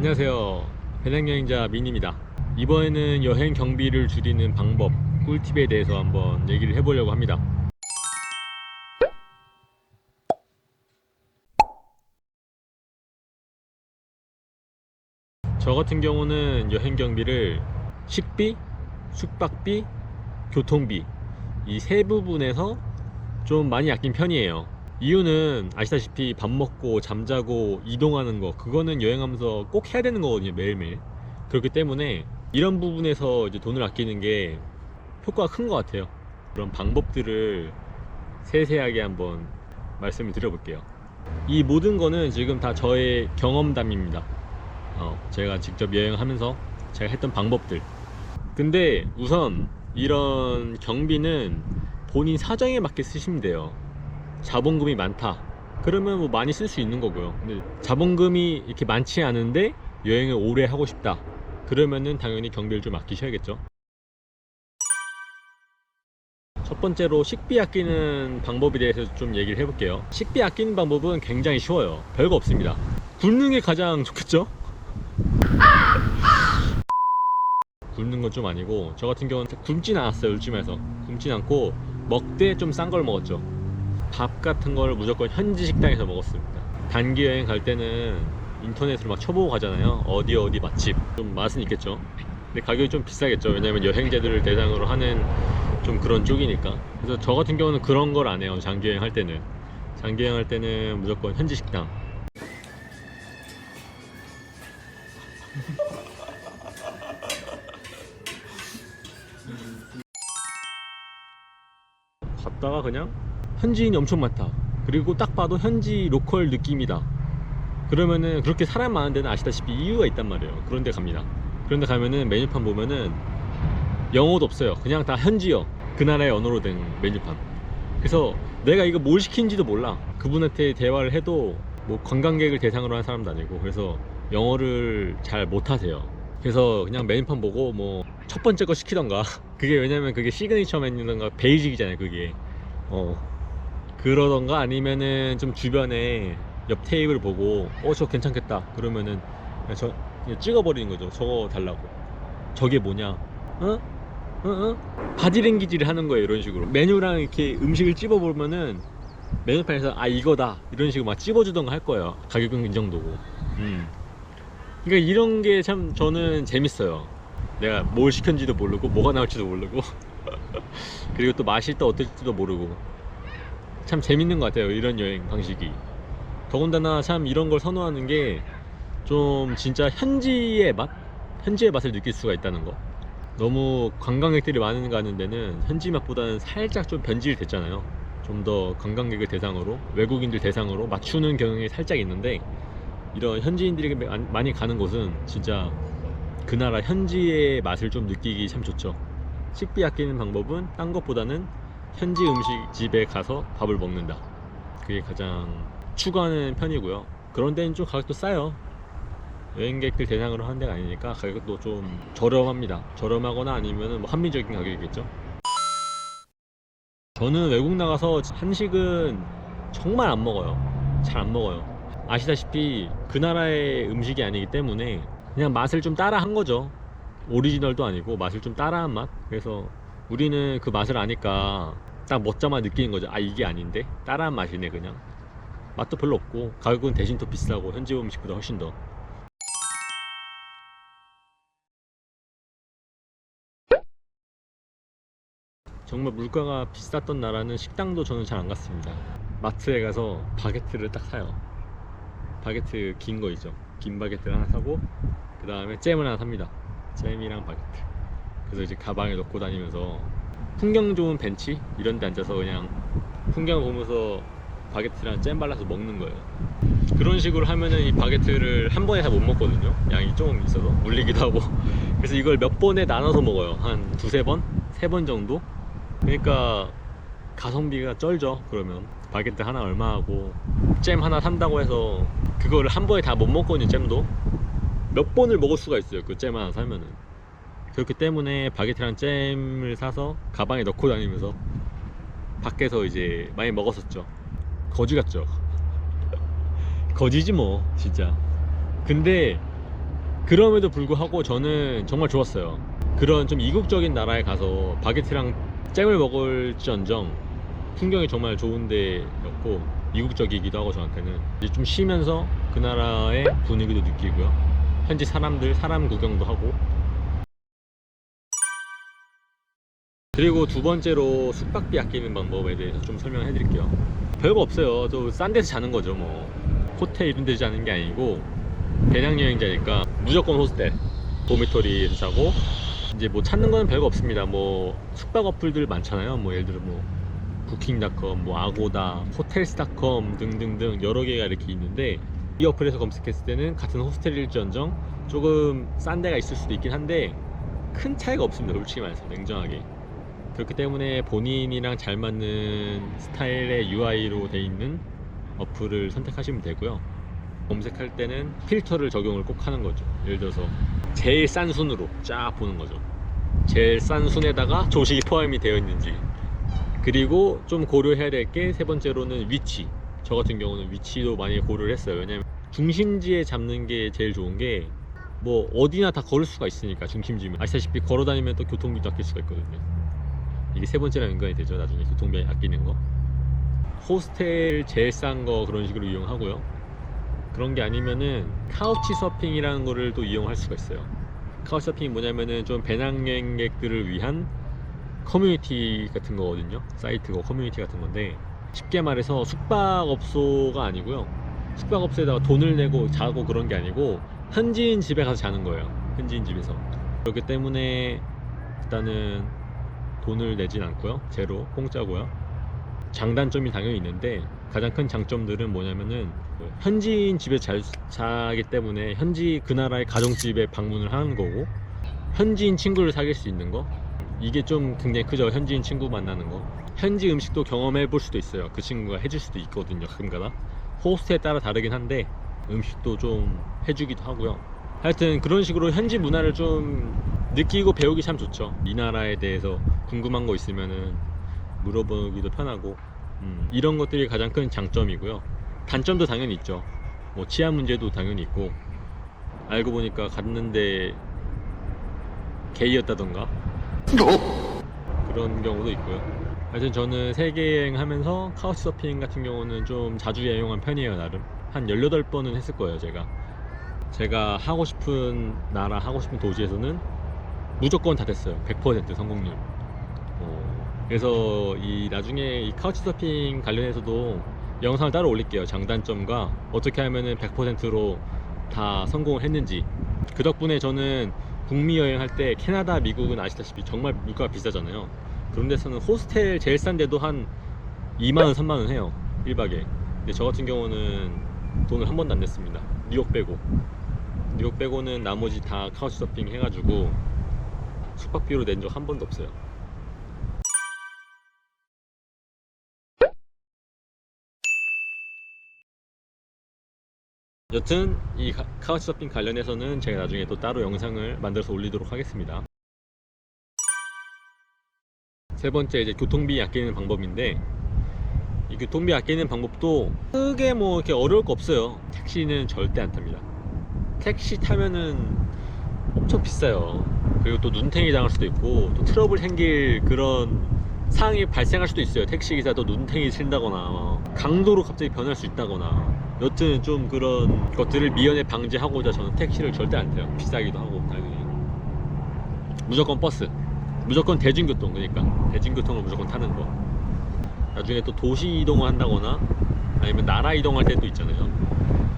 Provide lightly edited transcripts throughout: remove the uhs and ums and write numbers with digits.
안녕하세요. 배낭여행자 민입니다. 이번에는 여행 경비를 줄이는 방법, 꿀팁에 대해서 한번 얘기를 해보려고 합니다. 저 같은 경우는 여행 경비를 식비, 숙박비, 교통비 이 세 부분에서 좀 많이 아낀 편이에요. 이유는 아시다시피 밥 먹고 잠자고 이동하는 거, 그거는 여행하면서 꼭 해야 되는 거거든요, 매일매일. 그렇기 때문에 이런 부분에서 이제 돈을 아끼는 게 효과가 큰 것 같아요. 그런 방법들을 세세하게 한번 말씀을 드려볼게요. 이 모든 거는 지금 다 저의 경험담입니다. 제가 직접 여행하면서 제가 했던 방법들. 근데 우선 이런 경비는 본인 사정에 맞게 쓰시면 돼요. 자본금이 많다 그러면 뭐 많이 쓸 수 있는 거고요. 근데 자본금이 이렇게 많지 않은데 여행을 오래 하고 싶다 그러면은 당연히 경비를 좀 아끼셔야겠죠. 첫 번째로 식비 아끼는 방법에 대해서 좀 얘기를 해볼게요. 식비 아끼는 방법은 굉장히 쉬워요. 별거 없습니다. 굶는 게 가장 좋겠죠? 굶는 건 좀 아니고, 저 같은 경우는 굶진 않았어요. 요즘에서 굶진 않고 먹되 좀 싼 걸 먹었죠. 밥 같은 걸 무조건 현지 식당에서 먹었습니다. 단기 여행 갈 때는 인터넷으로 막 쳐보고 가잖아요. 어디 맛집. 좀 맛은 있겠죠. 근데 가격이 좀 비싸겠죠. 왜냐면 여행자들을 대상으로 하는 좀 그런 쪽이니까. 그래서 저 같은 경우는 그런 걸 안 해요. 장기 여행 할 때는. 장기 여행 할 때는 무조건 현지 식당. 갔다가 그냥 현지인이 엄청 많다. 그리고 딱 봐도 현지 로컬 느낌이다. 그러면은, 그렇게 사람 많은 데는 아시다시피 이유가 있단 말이에요. 그런데 갑니다. 그런데 가면은 메뉴판 보면은 영어도 없어요. 그냥 다 현지어, 그 나라의 언어로 된 메뉴판. 그래서 내가 이거 뭘 시킨지도 몰라. 그분한테 대화를 해도 뭐 관광객을 대상으로 한 사람도 아니고, 그래서 영어를 잘 못하세요. 그래서 그냥 메뉴판 보고 뭐 첫 번째 거 시키던가 그게, 왜냐면 그게 시그니처 메뉴던가 베이직이잖아요 그게. 그러던가, 아니면은 좀 주변에 옆 테이블 보고 저 괜찮겠다 그러면은 그냥 찍어버리는 거죠. 저거 달라고. 저게 뭐냐, 바디랭귀지를 하는 거예요. 이런 식으로 메뉴랑 이렇게 음식을 찝어보면은 메뉴판에서 이거다 이런 식으로 막 찝어주던가 할 거예요. 가격은 이 정도고. 그러니까 이런 게 참 저는 재밌어요. 내가 뭘 시켰는지도 모르고 뭐가 나올지도 모르고 그리고 또 맛이 또 어떨지도 모르고, 참 재밌는 것 같아요, 이런 여행 방식이. 더군다나 참 이런 걸 선호하는 게 좀 진짜 현지의 맛? 현지의 맛을 느낄 수가 있다는 거. 너무 관광객들이 많은 가는 데는 현지 맛보다는 살짝 좀 변질이 됐잖아요. 좀 더 관광객을 대상으로, 외국인들 대상으로 맞추는 경향이 살짝 있는데, 이런 현지인들이 많이 가는 곳은 진짜 그 나라 현지의 맛을 좀 느끼기 참 좋죠. 식비 아끼는 방법은 딴 것보다는 현지 음식집에 가서 밥을 먹는다. 그게 가장 추구하는 편이고요. 그런 데는 좀 가격도 싸요. 여행객들 대상으로 하는 데가 아니니까 가격도 좀 저렴합니다. 저렴하거나 아니면 뭐 합리적인 가격이겠죠. 저는 외국 나가서 한식은 정말 안 먹어요. 잘 안 먹어요. 아시다시피 그 나라의 음식이 아니기 때문에 그냥 맛을 좀 따라 한 거죠. 오리지널도 아니고 맛을 좀 따라한 맛. 그래서 우리는 그 맛을 아니까 딱 먹자마자 느끼는 거죠. 이게 아닌데? 따라한 맛이네. 그냥 맛도 별로 없고 가격은 대신 더 비싸고, 현지 음식보다 훨씬 더. 정말 물가가 비쌌던 나라는 식당도 저는 잘 안 갔습니다. 마트에 가서 바게트를 딱 사요. 바게트 긴 거 있죠. 긴 바게트를 하나 사고, 그 다음에 잼을 하나 삽니다. 잼이랑 바게트. 그래서 이제 가방에 넣고 다니면서 풍경 좋은 벤치 이런 데 앉아서 그냥 풍경을 보면서 바게트랑 잼 발라서 먹는 거예요. 그런 식으로 하면은 이 바게트를 한 번에 다 못 먹거든요. 양이 조금 있어서 물리기도 하고. 그래서 이걸 몇 번에 나눠서 먹어요. 한 두세 번? 세 번 정도? 그러니까 가성비가 쩔죠. 그러면 바게트 하나 얼마 하고 잼 하나 산다고 해서 그거를 한 번에 다 못 먹거든요. 잼도 몇 번을 먹을 수가 있어요, 그 잼 하나 사면은. 그렇기 때문에 바게트랑 잼을 사서 가방에 넣고 다니면서 밖에서 이제 많이 먹었었죠. 거지 같죠. 거지지 뭐 진짜. 근데 그럼에도 불구하고 저는 정말 좋았어요. 그런 좀 이국적인 나라에 가서 바게트랑 잼을 먹을지언정 풍경이 정말 좋은 데였고 이국적이기도 하고 저한테는 이제 좀 쉬면서 그 나라의 분위기도 느끼고요. 현지 사람들 사람 구경도 하고. 그리고 두 번째로 숙박비 아끼는 방법에 대해서 좀 설명해 드릴게요. 별거 없어요. 또 싼 데서 자는 거죠 뭐. 호텔 이런 데서 자는 게 아니고 배낭여행자니까 무조건 호스텔 도미토리에서 자고, 이제 뭐 찾는 거는 별거 없습니다. 뭐 숙박 어플들 많잖아요. 뭐 예를 들어 뭐 부킹닷컴, 뭐 아고다, 호텔스닷컴 등등등 여러 개가 이렇게 있는데, 이 어플에서 검색했을 때는 같은 호스텔일지언정 조금 싼 데가 있을 수도 있긴 한데 큰 차이가 없습니다. 솔직히 말해서 냉정하게. 그렇기 때문에 본인이랑 잘 맞는 스타일의 UI로 돼 있는 어플을 선택하시면 되고요. 검색할 때는 필터를 적용을 꼭 하는 거죠. 예를 들어서 제일 싼 순으로 쫙 보는 거죠. 제일 싼 순에다가 조식이 포함이 되어 있는지. 그리고 좀 고려해야 될 게 세 번째로는 위치. 저 같은 경우는 위치도 많이 고려를 했어요. 왜냐면 중심지에 잡는 게 제일 좋은 게, 뭐 어디나 다 걸을 수가 있으니까. 중심지면 아시다시피 걸어 다니면 또 교통비도 아낄 수가 있거든요. 이게 세 번째랑 연관이 되죠. 나중에 교통비 아끼는 거. 호스텔 제일 싼 거 그런 식으로 이용하고요. 그런 게 아니면은 카우치 서핑이라는 거를 또 이용할 수가 있어요. 카우치 서핑이 뭐냐면은 좀 배낭여행객들을 위한 커뮤니티 같은 거거든요. 사이트고 커뮤니티 같은 건데, 쉽게 말해서 숙박업소가 아니고요. 숙박업소에다가 돈을 내고 자고 그런 게 아니고 현지인 집에 가서 자는 거예요. 현지인 집에서. 그렇기 때문에 일단은 돈을 내진 않고요. 제로 공짜고요. 장단점이 당연히 있는데 가장 큰 장점들은 뭐냐면은 현지인 집에 자기 때문에 현지 그 나라의 가정집에 방문을 하는 거고, 현지인 친구를 사귈 수 있는 거, 이게 좀 굉장히 크죠. 현지인 친구 만나는 거. 현지 음식도 경험해 볼 수도 있어요. 그 친구가 해줄 수도 있거든요. 가끔가다. 호스트에 따라 다르긴 한데 음식도 좀 해주기도 하고요. 하여튼 그런 식으로 현지 문화를 좀 느끼고 배우기 참 좋죠. 이 나라에 대해서 궁금한 거 있으면은 물어보기도 편하고, 이런 것들이 가장 큰 장점이고요. 단점도 당연히 있죠. 뭐 치안 문제도 당연히 있고, 알고 보니까 갔는데 게이였다던가 그런 경우도 있고요. 하여튼 저는 세계 여행 하면서 카우치 서핑 같은 경우는 좀 자주 이용한 편이에요. 나름 한 18번은 했을 거예요. 제가 하고 싶은 나라, 하고 싶은 도시에서는 무조건 다 됐어요. 100% 성공률. 그래서 이 나중에 이 카우치 서핑 관련해서도 영상을 따로 올릴게요. 장단점과 어떻게 하면은 100%로 다 성공을 했는지. 그 덕분에 저는 북미 여행할 때 캐나다, 미국은 아시다시피 정말 물가가 비싸잖아요. 그런 데서는 호스텔 제일 싼 데도 한 2만원, 3만원 해요. 1박에. 근데 저 같은 경우는 돈을 한 번도 안 냈습니다. 뉴욕 빼고는 나머지 다 카우치 서핑 해가지고 숙박비로 낸 적 한 번도 없어요. 여튼 이 카우치 서핑 관련해서는 제가 나중에 또 따로 영상을 만들어서 올리도록 하겠습니다. 세 번째, 이제 교통비 아끼는 방법인데, 이 교통비 아끼는 방법도 크게 뭐 이렇게 어려울 거 없어요. 택시는 절대 안 탑니다. 택시 타면은 엄청 비싸요. 그리고 또 눈탱이 당할 수도 있고 또 트러블 생길 그런 상황이 발생할 수도 있어요. 택시기사도 눈탱이 친다거나 강도로 갑자기 변할 수 있다거나. 여튼 좀 그런 것들을 미연에 방지하고자 저는 택시를 절대 안 타요. 비싸기도 하고 당연히. 무조건 버스, 무조건 대중교통. 그러니까 대중교통을 무조건 타는 거. 나중에 또 도시 이동을 한다거나 아니면 나라 이동할 때도 있잖아요.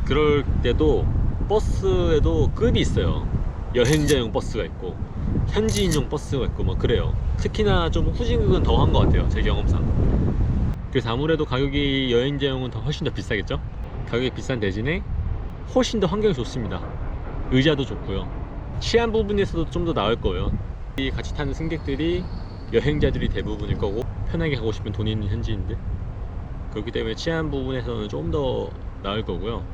그럴 때도 버스에도 급이 있어요. 여행자용 버스가 있고 현지인용 버스가 있고 뭐 그래요. 특히나 좀 후진국은 더 한 것 같아요. 제 경험상. 그래서 아무래도 가격이 여행자용은 더 훨씬 더 비싸겠죠. 가격이 비싼 대신에 훨씬 더 환경이 좋습니다. 의자도 좋고요. 치안 부분에서도 좀 더 나을 거예요. 이 같이 타는 승객들이 여행자들이 대부분일 거고 편하게 가고 싶은 돈 있는 현지인들. 그렇기 때문에 치안 부분에서는 좀 더 나을 거고요.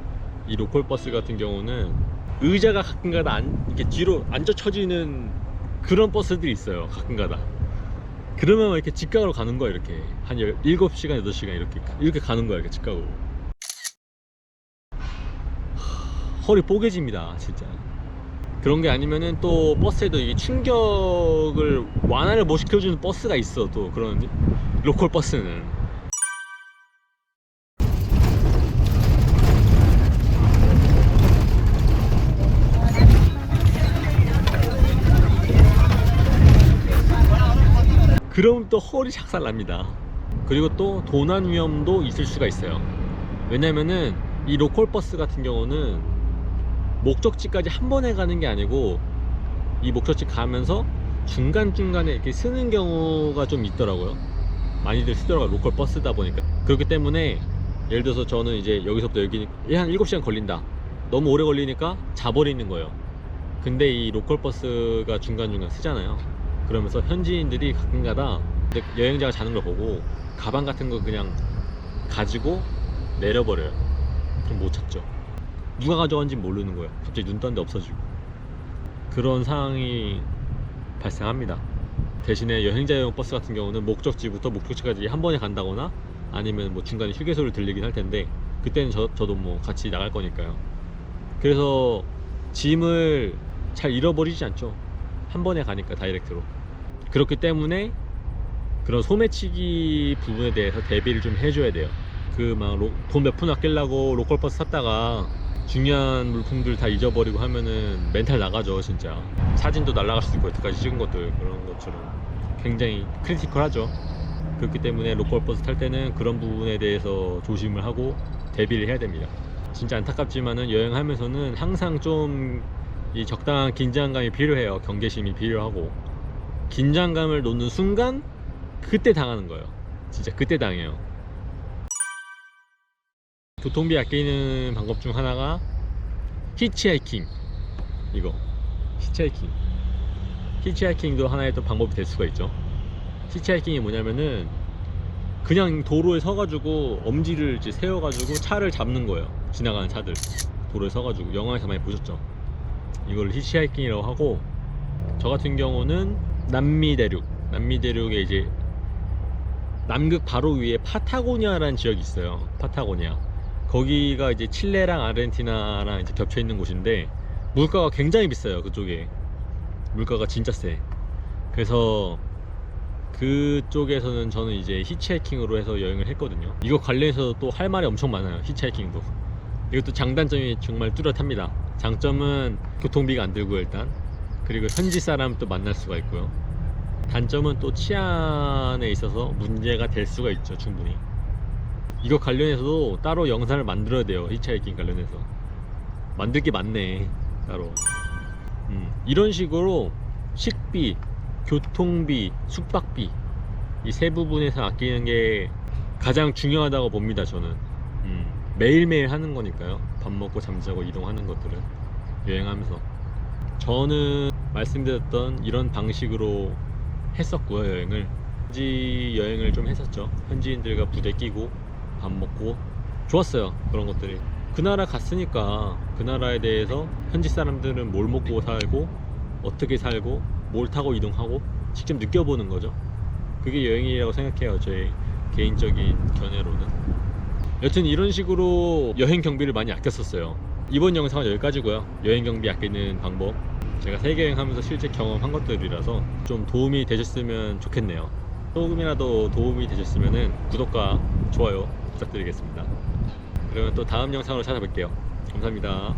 이 로컬 버스 같은 경우는 의자가 가끔가다 이렇게 뒤로 앉아 쳐지는 그런 버스들이 있어요. 가끔가다. 그러면 이렇게 직각으로 가는 거야. 이렇게 한 7시간 8시간 이렇게 가는 거야. 이렇게 직각으로. 허리 뽀개집니다 진짜. 그런 게 아니면은 또 버스에도 이게 충격을 완화를 못 시켜주는 버스가 있어. 또 그런 로컬 버스는. 그럼 또 허리 작살납니다. 그리고 또 도난 위험도 있을 수가 있어요. 왜냐면은 이 로컬 버스 같은 경우는 목적지까지 한 번에 가는 게 아니고 이 목적지 가면서 중간중간에 이렇게 쓰는 경우가 좀 있더라고요. 많이들 쓰더라고요. 로컬 버스다 보니까. 그렇기 때문에 예를 들어서 저는 이제 여기서부터 여기 한 7시간 걸린다. 너무 오래 걸리니까 자버리는 거예요. 근데 이 로컬 버스가 중간중간 쓰잖아요. 그러면서 현지인들이 가끔가다 여행자가 자는 걸 보고 가방 같은 거 그냥 가지고 내려버려요. 그럼 못 찾죠. 누가 가져간지 모르는 거예요. 갑자기 눈 떴는데 없어지고. 그런 상황이 발생합니다. 대신에 여행자용 버스 같은 경우는 목적지부터 목적지까지 한 번에 간다거나 아니면 뭐 중간에 휴게소를 들리긴 할 텐데 그때는 저도 뭐 같이 나갈 거니까요. 그래서 짐을 잘 잃어버리지 않죠. 한 번에 가니까 다이렉트로. 그렇기 때문에 그런 소매치기 부분에 대해서 대비를 좀 해줘야 돼요. 그 막 돈 몇 푼 아끼려고 로컬 버스 탔다가 중요한 물품들 다 잊어버리고 하면은 멘탈 나가죠. 진짜 사진도 날아갈 수도 있고 여태까지 찍은 것들 그런 것처럼 굉장히 크리티컬하죠. 그렇기 때문에 로컬 버스 탈 때는 그런 부분에 대해서 조심을 하고 대비를 해야 됩니다. 진짜 안타깝지만은 여행하면서는 항상 좀 이 적당한 긴장감이 필요해요. 경계심이 필요하고 긴장감을 놓는 순간 그때 당하는 거예요. 진짜 그때 당해요. 교통비 아끼는 방법 중 하나가 히치하이킹. 이거 히치하이킹도 하나의 또 방법이 될 수가 있죠. 히치하이킹이 뭐냐면은 그냥 도로에 서가지고 엄지를 이제 세워가지고 차를 잡는 거예요. 지나가는 차들 도로에 서가지고. 영화에서 많이 보셨죠. 이걸 히치하이킹이라고 하고, 저 같은 경우는 남미 대륙에 이제 남극 바로 위에 파타고니아라는 지역이 있어요. 파타고니아. 거기가 이제 칠레랑 아르헨티나랑 이제 겹쳐 있는 곳인데 물가가 굉장히 비싸요. 그쪽에 물가가 진짜 세. 그래서 그쪽에서는 저는 이제 히치하이킹으로 해서 여행을 했거든요. 이거 관련해서 또 할 말이 엄청 많아요. 히치하이킹도. 이것도 장단점이 정말 뚜렷합니다. 장점은 교통비가 안 들고요, 일단. 그리고 현지 사람 또 만날 수가 있고요. 단점은 또 치안에 있어서 문제가 될 수가 있죠. 충분히. 이거 관련해서도 따로 영상을 만들어야 돼요. 히치하이킹 관련해서 만들 게 많네 따로. 이런 식으로 식비, 교통비, 숙박비 이 세 부분에서 아끼는 게 가장 중요하다고 봅니다. 저는 매일매일 하는 거니까요. 밥 먹고 잠자고 이동하는 것들은 여행하면서 저는 말씀드렸던 이런 방식으로 했었고요. 현지 여행을 좀 했었죠. 현지인들과 부대 끼고 밥 먹고 좋았어요. 그런 것들이 그 나라 갔으니까 그 나라에 대해서 현지 사람들은 뭘 먹고 살고 어떻게 살고 뭘 타고 이동하고 직접 느껴보는 거죠. 그게 여행이라고 생각해요. 제 개인적인 견해로는. 여튼 이런 식으로 여행 경비를 많이 아꼈었어요. 이번 영상은 여기까지고요. 여행 경비 아끼는 방법 제가 세계 여행하면서 실제 경험한 것들이라서 좀 도움이 되셨으면 좋겠네요. 조금이라도 도움이 되셨으면 구독과 좋아요 부탁드리겠습니다. 그러면 또 다음 영상으로 찾아뵐게요. 감사합니다.